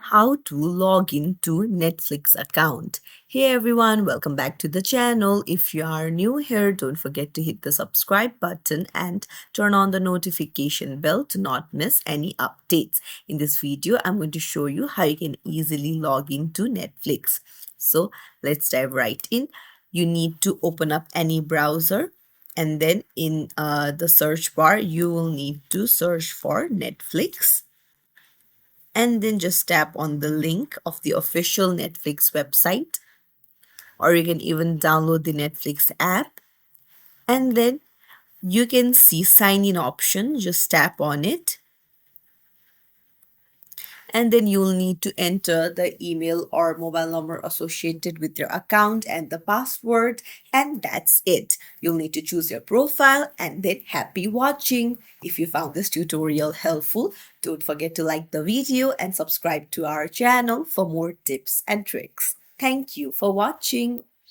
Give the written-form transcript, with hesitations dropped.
how to log into Netflix account. Hey everyone, welcome back to the channel. If you are new here, don't forget to hit the subscribe button and turn on the notification bell to not miss any updates. In this video, I'm going to show you how you can easily log into Netflix. So let's dive right in. You need to open up any browser, and then in the search bar, you will need to search for Netflix, and then just tap on the link of the official Netflix website, or you can even download the Netflix app, and then you can see sign in option. Just tap on it, and then you'll need to enter the email or mobile number associated with your account and the password, and that's it. You'll need to choose your profile, and then happy watching. If you found this tutorial helpful, don't forget to like the video and subscribe to our channel for more tips and tricks. Thank you for watching.